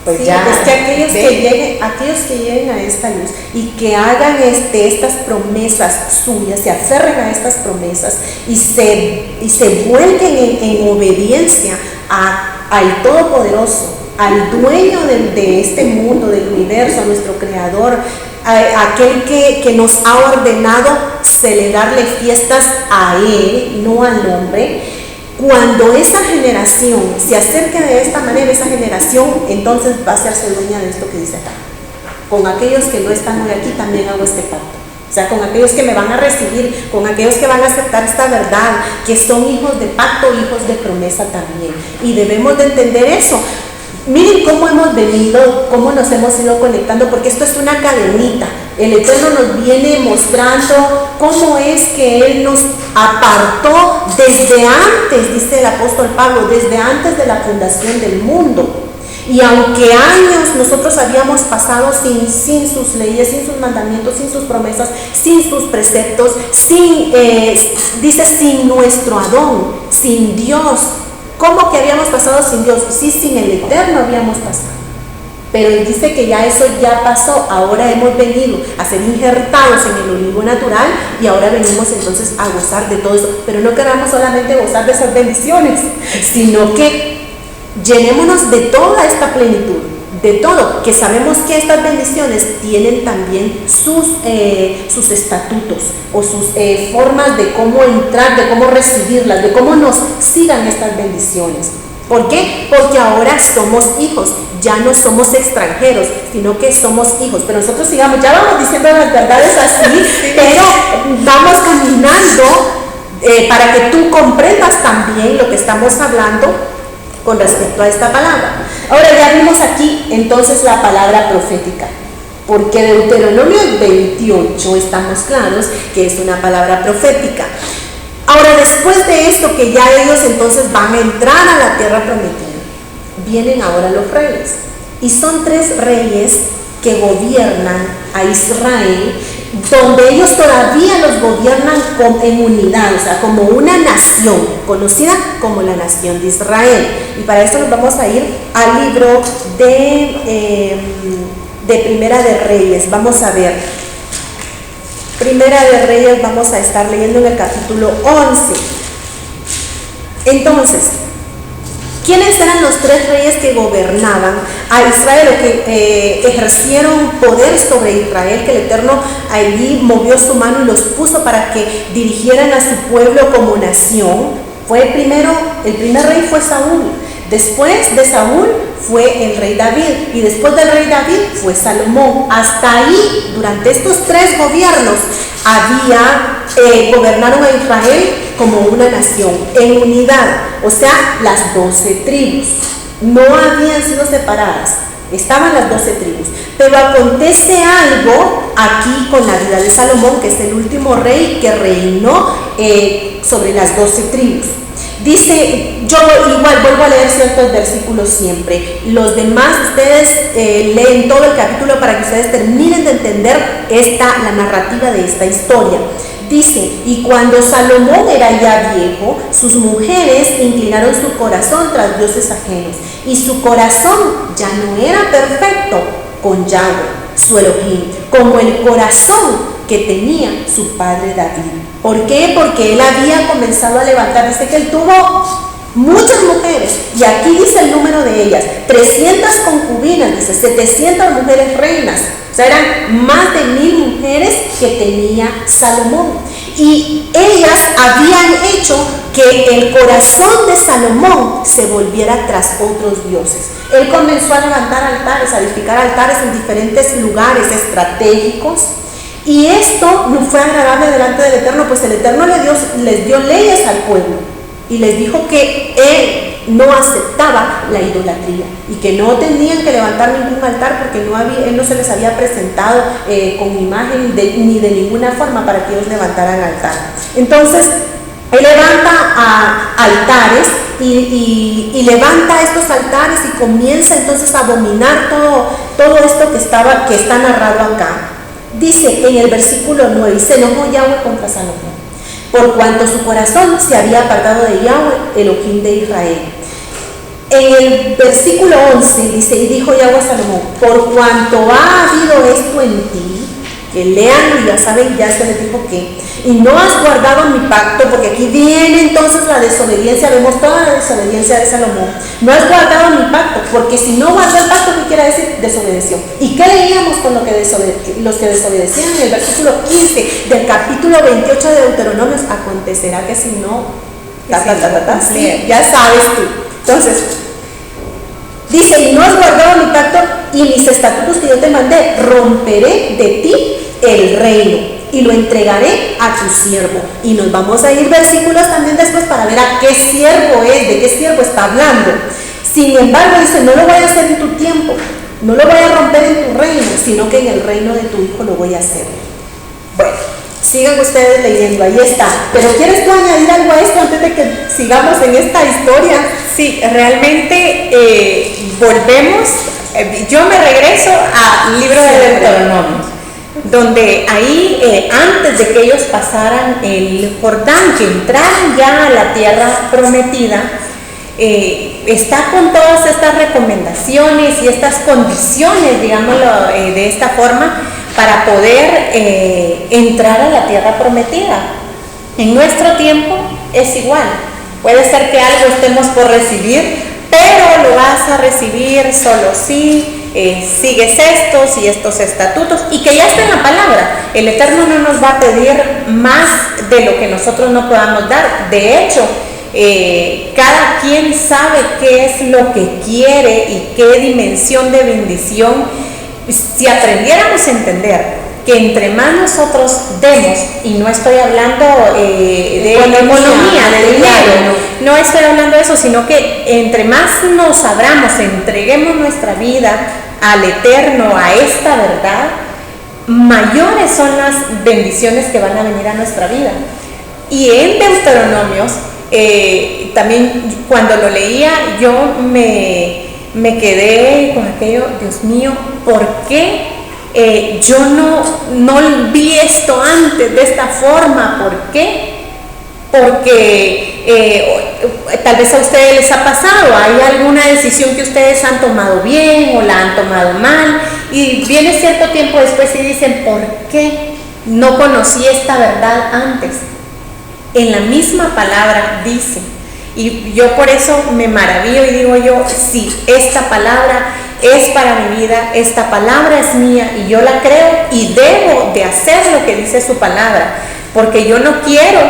pues sí, ya es que aquellos que lleguen a esta luz y que hagan estas promesas suyas, se aferren a estas promesas y se vuelquen en obediencia al Todopoderoso, al dueño de este mundo, del universo, a nuestro Creador, a aquel que nos ha ordenado celebrarle fiestas a Él, no al hombre. Cuando esa generación se acerque de esta manera, esa generación entonces va a hacerse dueña de esto que dice acá. con aquellos que no están hoy aquí también hago este pacto. O sea, con aquellos que me van a recibir, con aquellos que van a aceptar esta verdad, que son hijos de pacto, hijos de promesa también. Y debemos de entender eso. Miren cómo hemos venido, cómo nos hemos ido conectando, porque esto es una cadenita. El Eterno nos viene mostrando cómo es que Él nos apartó desde antes, dice el apóstol Pablo, desde antes de la fundación del mundo. Y aunque años nosotros habíamos pasado sin sus leyes, sin sus mandamientos, sin sus promesas, sin sus preceptos, dice sin nuestro Adón, sin Dios. ¿Cómo que habíamos pasado sin Dios? Sí, sin el Eterno habíamos pasado. Pero Él dice que ya eso ya pasó, ahora hemos venido a ser injertados en el olivo natural y ahora venimos entonces a gozar de todo eso. Pero no queramos solamente gozar de esas bendiciones, sino que llenémonos de toda esta plenitud, de todo, que sabemos que estas bendiciones tienen también sus estatutos o sus formas de cómo entrar, de cómo recibirlas, de cómo nos sigan estas bendiciones. ¿Por qué? Porque ahora somos hijos, ya no somos extranjeros, sino que somos hijos. Pero nosotros sigamos, ya vamos diciendo las verdades así, pero vamos caminando para que tú comprendas también lo que estamos hablando con respecto a esta palabra. Ahora ya vimos aquí entonces la palabra profética, porque Deuteronomio 28 estamos claros que es una palabra profética. Ahora, después de esto, que ya ellos entonces van a entrar a la tierra prometida, vienen ahora los reyes, y son 3 reyes que gobiernan a Israel, donde ellos todavía los gobiernan en unidad, o sea, como una nación, conocida como la nación de Israel. Y para esto nos vamos a ir al libro de Primera de Reyes. Vamos a ver, Primera de Reyes, vamos a estar leyendo en el capítulo 11. Entonces, ¿quiénes eran los 3 reyes que gobernaban a Israel o que ejercieron poder sobre Israel, que el Eterno allí movió su mano y los puso para que dirigieran a su pueblo como nación? El primer rey fue Saúl. Después de Saúl fue el rey David, y después del rey David fue Salomón. Hasta ahí, durante estos 3 gobiernos, gobernaron a Israel como una nación, en unidad, o sea, las 12 tribus. No habían sido separadas, estaban las 12 tribus. Pero acontece algo aquí con la vida de Salomón, que es el último rey que reinó sobre las 12 tribus. Dice, yo igual vuelvo a leer ciertos versículos siempre. Los demás ustedes leen todo el capítulo para que ustedes terminen de entender la narrativa de esta historia. Dice, y cuando Salomón era ya viejo, sus mujeres inclinaron su corazón tras dioses ajenos, y su corazón ya no era perfecto con Yahweh, su Elohim, como el corazón que tenía su padre David. ¿Por qué? Porque él había comenzado a levantar, dice que él tuvo muchas mujeres, y aquí dice el número de ellas, 300 concubinas, dice 700 mujeres reinas, o sea, eran más de 1000 mujeres que tenía Salomón, y ellas habían hecho que el corazón de Salomón se volviera tras otros dioses. Él comenzó a levantar altares, a edificar altares en diferentes lugares estratégicos, y esto no fue agradable delante del Eterno, pues el Eterno les dio leyes al pueblo y les dijo que Él no aceptaba la idolatría y que no tenían que levantar ningún altar porque Él no se les había presentado con imagen ni de ninguna forma para que ellos levantaran altar. Entonces, Él levanta altares y levanta estos altares y comienza entonces a dominar todo esto que está narrado acá. Dice en el versículo 9, y se enojó Yahweh contra Salomón, por cuanto su corazón se había apartado de Yahweh, Elohim de Israel. En el versículo 11 dice, y dijo Yahweh a Salomón, por cuanto ha habido esto en ti, que lean y ya saben, ya se les dijo que, y no has guardado mi pacto, porque aquí viene entonces la desobediencia, vemos toda la desobediencia de Salomón. No has guardado mi pacto, porque si no guardó el pacto, ¿qué quiere decir? Desobedeció. ¿Y qué leíamos con los que desobedecían? En el versículo 15 del capítulo 28 de Deuteronomio, acontecerá que si no, sí, ya sabes tú. Entonces, Dice, y no has guardado mi pacto y mis estatutos que yo te mandé, romperé de ti el reino y lo entregaré a tu siervo. Y nos vamos a ir versículos también después para ver a qué siervo es, de qué siervo está hablando. Sin embargo, dice, no lo voy a hacer en tu tiempo, no lo voy a romper en tu reino, sino que en el reino de tu hijo lo voy a hacer. Bueno, sigan ustedes leyendo, ahí está. Pero ¿quieres tú añadir algo a esto antes de que sigamos en esta historia? Sí, realmente volvemos, yo me regreso al libro de Deuteronomio, donde ahí antes de que ellos pasaran el Jordán, que entraran ya a la tierra prometida, está con todas estas recomendaciones y estas condiciones, digámoslo de esta forma, para poder entrar a la tierra prometida. En nuestro tiempo es igual. Puede ser que algo estemos por recibir, pero lo vas a recibir solo si sigues estos y estos estatutos, y que ya está en la palabra. El Eterno no nos va a pedir más de lo que nosotros no podamos dar. De hecho, cada quien sabe qué es lo que quiere y qué dimensión de bendición. Si aprendiéramos a entender que entre más nosotros demos, y no estoy hablando de economía, de dinero, no estoy hablando de eso, sino que entre más nos abramos, entreguemos nuestra vida al Eterno, a esta verdad, mayores son las bendiciones que van a venir a nuestra vida. Y en Deuteronomios, también cuando lo leía, yo me quedé con aquello, Dios mío, ¿por qué yo no vi esto antes de esta forma? ¿Por qué? Porque tal vez a ustedes les ha pasado, hay alguna decisión que ustedes han tomado bien o la han tomado mal, y viene cierto tiempo después y dicen, ¿por qué no conocí esta verdad antes? En la misma palabra dice, y yo por eso me maravillo y digo yo, sí, esta palabra es para mi vida, esta palabra es mía y yo la creo y debo de hacer lo que dice su palabra, porque yo no quiero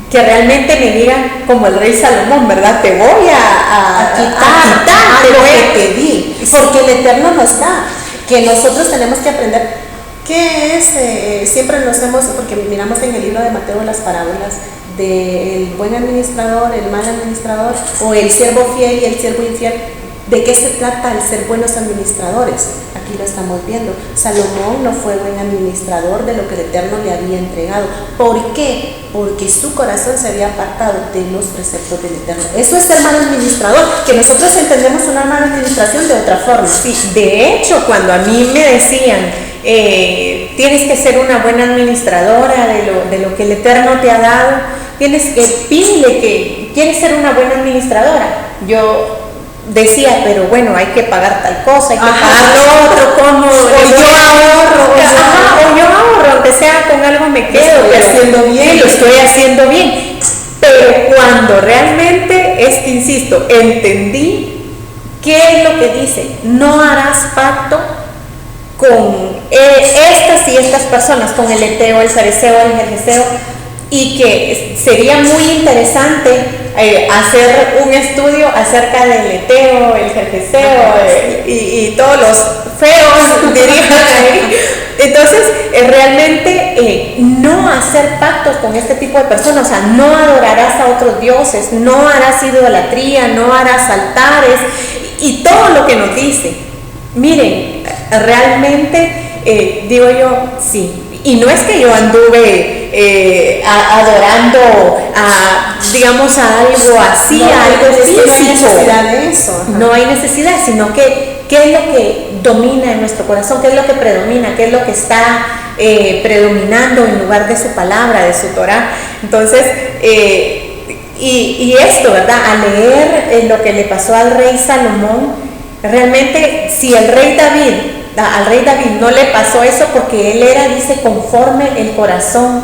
que realmente me digan como el rey Salomón, ¿verdad? Te voy a quitar lo que te di, porque el Eterno nos da, que nosotros tenemos que aprender. ¿Qué es? Siempre nos hemos, porque miramos en el libro de Mateo las parábolas del buen administrador, el mal administrador, o el siervo fiel y el siervo infiel. ¿De qué se trata el ser buenos administradores? Aquí lo estamos viendo. Salomón no fue buen administrador de lo que el Eterno le había entregado. ¿Por qué? Porque su corazón se había apartado de los preceptos del Eterno. Eso es ser mal administrador, que nosotros entendemos una mala administración de otra forma. Sí, de hecho, cuando a mí me decían, tienes que ser una buena administradora de lo que el Eterno te ha dado, tienes que pídele que quieres ser una buena administradora. Yo decía, pero bueno, hay que pagar tal cosa, hay que pagar lo otro, como yo ahorro, aunque sea con algo me quedo, lo estoy haciendo bien, lo estoy haciendo bien. Pero cuando realmente, insisto, entendí qué es lo que dice, no harás pacto con estas y estas personas, con el eteo, el sareceo, el gergeseo, y que sería muy interesante hacer un estudio acerca del eteo, el gergeseo y todos los feos, dirían ahí. Entonces, realmente no hacer pactos con este tipo de personas, o sea, no adorarás a otros dioses, no harás idolatría, no harás altares, y todo lo que nos dice. Miren, realmente digo yo, sí. Y no es que yo anduve adorando digamos a algo así, no, a algo físico. No hay necesidad de eso. No hay necesidad, sino que qué es lo que domina en nuestro corazón, qué es lo que predomina, qué es lo que está predominando en lugar de su palabra, de su Torah. Entonces, y esto, ¿verdad? Al leer lo que le pasó al rey Salomón, realmente si al rey David no le pasó eso, porque él era, dice, conforme el corazón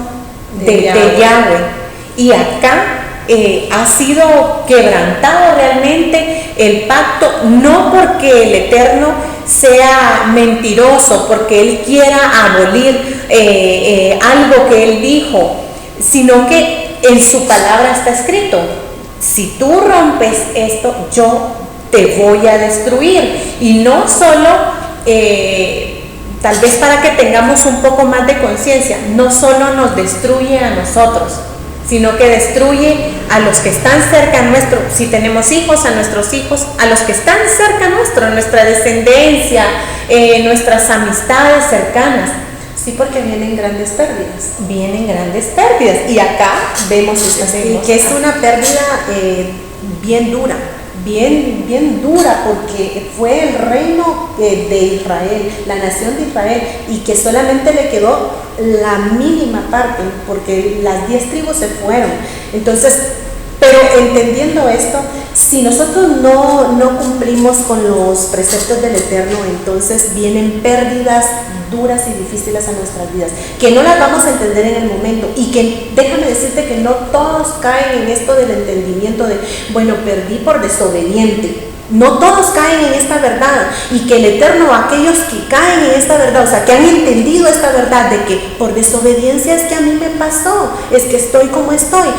de Yahweh. Y acá ha sido quebrantado realmente el pacto, no porque el Eterno sea mentiroso, porque él quiera abolir algo que él dijo, sino que en su palabra está escrito, si tú rompes esto, yo te voy a destruir. Y no solo, tal vez para que tengamos un poco más de conciencia, no solo nos destruye a nosotros, sino que destruye a los que están cerca nuestro, si tenemos hijos, a nuestros hijos, a los que están cerca nuestro, nuestra descendencia, nuestras amistades cercanas. Sí, porque vienen grandes pérdidas. Vienen grandes pérdidas. Y acá vemos que es una pérdida bien dura, bien dura, porque fue el reino de Israel, la nación de Israel, y que solamente le quedó la mínima parte, porque las 10 tribus se fueron. Entonces, pero entendiendo esto, si nosotros no cumplimos con los preceptos del Eterno, entonces vienen pérdidas duras y difíciles a nuestras vidas, que no las vamos a entender en el momento, y que déjame decirte que no todos caen en esto del entendimiento de, bueno, perdí por desobediente. No todos caen en esta verdad, y que el Eterno, aquellos que caen en esta verdad, o sea, que han entendido esta verdad de que por desobediencia es que a mí me pasó, es que estoy como estoy,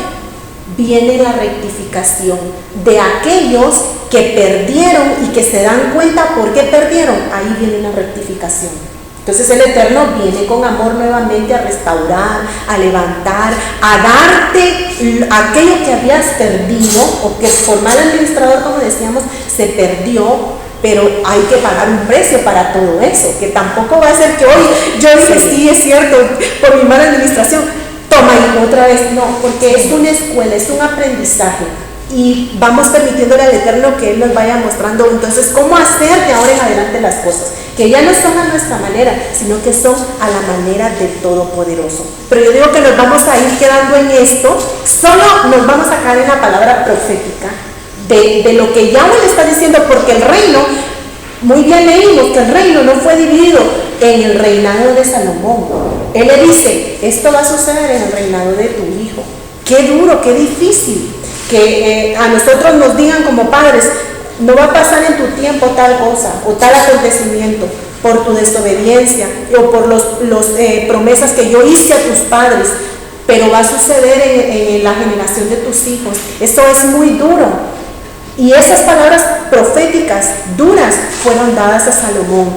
viene la rectificación de aquellos que perdieron y que se dan cuenta por qué perdieron. Ahí viene una rectificación. Entonces el Eterno viene con amor nuevamente a restaurar, a levantar, a darte aquello que habías perdido, o que por mal administrador, como decíamos, se perdió, pero hay que pagar un precio para todo eso, que tampoco va a ser que hoy yo dije, sí, es cierto, por mi mala administración, toma hijo otra vez, no, porque es una escuela, es un aprendizaje, y vamos permitiéndole al Eterno que Él nos vaya mostrando entonces cómo hacer de ahora en adelante las cosas, que ya no son a nuestra manera, sino que son a la manera del Todopoderoso. Pero yo digo que nos vamos a ir quedando en esto, solo nos vamos a caer en la palabra profética de lo que Yahweh le está diciendo, porque el reino, muy bien leímos que el reino no fue dividido en el reinado de Salomón. Él le dice, esto va a suceder en el reinado de tu hijo. Qué duro, qué difícil que a nosotros nos digan como padres, no va a pasar en tu tiempo tal cosa o tal acontecimiento por tu desobediencia o por las promesas que yo hice a tus padres, pero va a suceder en la generación de tus hijos. Eso es muy duro. Y esas palabras proféticas duras fueron dadas a Salomón.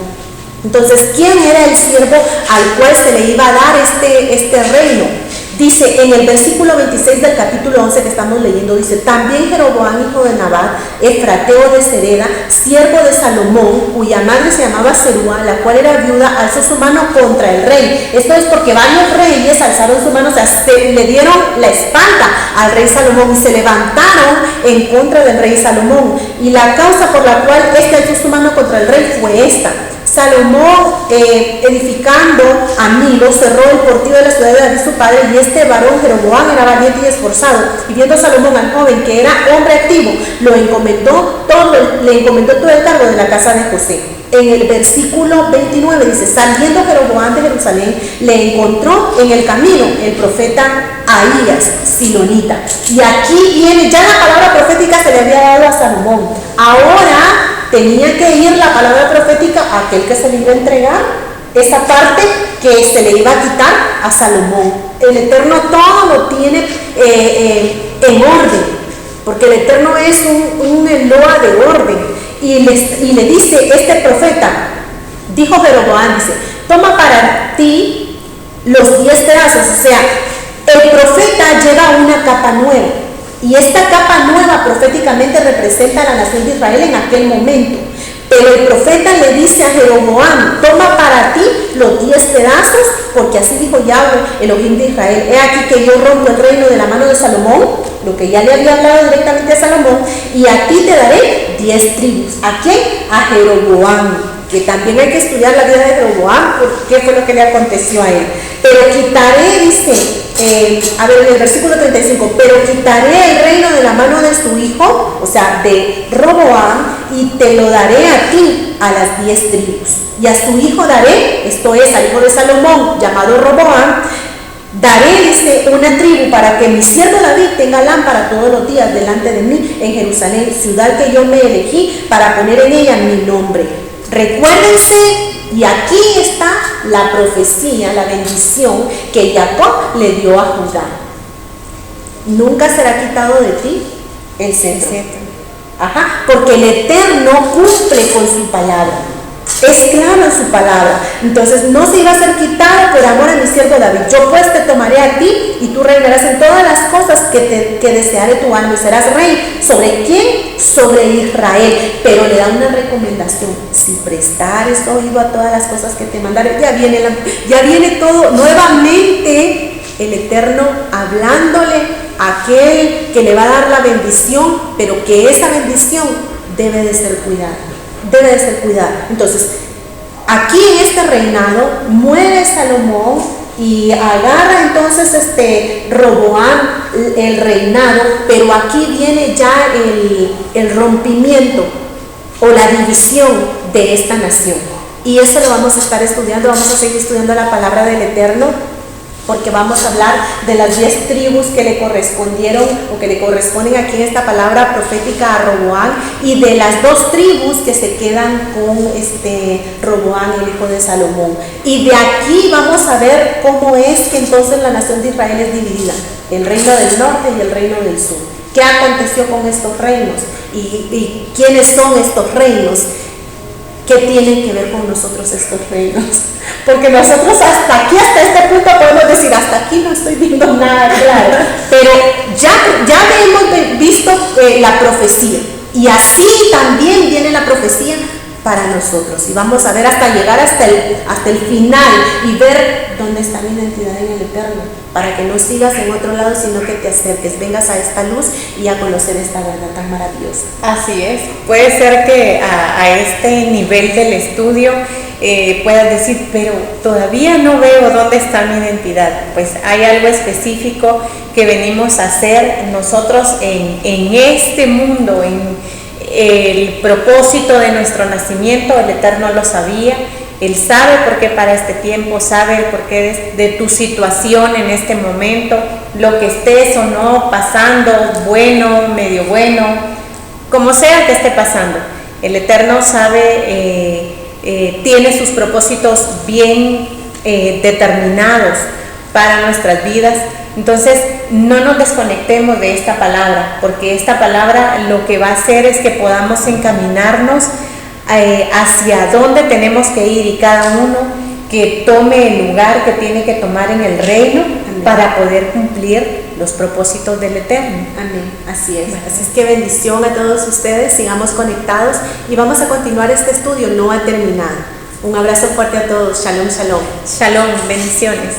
Entonces, ¿quién era el siervo al cual se le iba a dar este reino? Dice en el versículo 26 del capítulo 11 que estamos leyendo, dice, también Jeroboam, hijo de Nabat, efrateo de Sereda, siervo de Salomón, cuya madre se llamaba Zerúa, la cual era viuda, alzó su mano contra el rey. Esto es porque varios reyes alzaron su mano, o sea, le dieron la espalda al rey Salomón y se levantaron en contra del rey Salomón. Y la causa por la cual este alzó su mano contra el rey fue esta. Salomón, edificando a Milo, cerró el portillo de la ciudad de David su padre, y este varón Jeroboam era valiente y esforzado, y viendo Salomón al joven que era hombre activo, le encomendó todo el cargo de la casa de José. En el versículo 29 dice, saliendo Jeroboam de Jerusalén, le encontró en el camino el profeta Ahías, silonita. Y aquí viene, ya la palabra profética se le había dado a Salomón. Ahora tenía que ir la palabra profética a aquel que se le iba a entregar, esa parte que se le iba a quitar a Salomón. El Eterno todo lo tiene en orden, porque el Eterno es un Eloa de orden. Y le dice este profeta, dijo Jeroboam, dice, toma para ti los 10 pedazos. O sea, el profeta lleva una capa nueva, y esta capa nueva proféticamente representa a la nación de Israel en aquel momento. Pero el profeta le dice a Jeroboam, toma para ti los 10 pedazos, porque así dijo Yahweh, Elohim de Israel, he aquí que yo rompo el reino de la mano de Salomón, lo que ya le había hablado directamente a Salomón, y a ti te daré 10 tribus. ¿A quién? A Jeroboam, que también hay que estudiar la vida de Jeroboam, porque fue lo que le aconteció a él. Pero quitaré, dice, en el versículo 35, pero quitaré el reino de la mano de su hijo, o sea, de Roboam, y te lo daré a ti, a las 10 tribus. Y a su hijo daré, esto es, al hijo de Salomón, llamado Roboam, daré, dice, una tribu para que mi siervo David tenga lámpara todos los días delante de mí en Jerusalén, ciudad que yo me elegí para poner en ella mi nombre. Recuérdense, y aquí está la profecía, la bendición que Jacob le dio a Judá. Nunca será quitado de ti el cetro. Ajá, porque el Eterno cumple con su palabra. Es claro en su palabra. Entonces no se iba a ser quitado por amor a mi siervo David. Yo pues te tomaré a ti y tú reinarás en todas las cosas que deseare tu alma y serás rey. ¿Sobre quién? Sobre Israel. Pero le da una recomendación: si prestares oído a todas las cosas que te mandaré. Ya viene todo nuevamente, el Eterno hablándole a aquel que le va a dar la bendición, pero que esa bendición debe de ser cuidada. Debe de ser cuidada. Entonces, aquí en este reinado muere Salomón y agarra entonces Roboam el reinado, pero aquí viene ya el rompimiento o la división de esta nación. Y eso lo vamos a estar estudiando, vamos a seguir estudiando la palabra del Eterno, porque vamos a hablar de las 10 tribus que le correspondieron o que le corresponden aquí en esta palabra profética a Roboam, y de las 2 tribus que se quedan con Roboam, el hijo de Salomón. Y de aquí vamos a ver cómo es que entonces la nación de Israel es dividida: el reino del norte y el reino del sur. ¿Qué aconteció con estos reinos? ¿Y quiénes son estos reinos? ¿Qué tienen que ver con nosotros estos reinos? Porque nosotros hasta este punto podemos decir: hasta aquí no estoy viendo nada claro. Pero ya hemos visto la profecía, y así también viene la profecía para nosotros. Y vamos a ver hasta llegar hasta el final y ver dónde está mi identidad en el Eterno, para que no sigas en otro lado, sino que te acerques, vengas a esta luz y a conocer esta verdad tan maravillosa. Así es. Puede ser que a este nivel del estudio puedas decir: pero todavía no veo dónde está mi identidad. Pues hay algo específico que venimos a hacer nosotros en este mundo, en el propósito de nuestro nacimiento. El Eterno lo sabía. Él sabe por qué para este tiempo, sabe el porqué de tu situación en este momento, lo que estés o no pasando, bueno, medio bueno, como sea que esté pasando. El Eterno sabe, tiene sus propósitos bien determinados para nuestras vidas. Entonces, no nos desconectemos de esta palabra, porque esta palabra lo que va a hacer es que podamos encaminarnos hacia dónde tenemos que ir, y cada uno que tome el lugar que tiene que tomar en el reino. Amén. Para poder cumplir los propósitos del Eterno. Amén, así es. Así es que bendición a todos ustedes, sigamos conectados y vamos a continuar este estudio, no ha terminado. Un abrazo fuerte a todos, shalom, shalom. Shalom, bendiciones.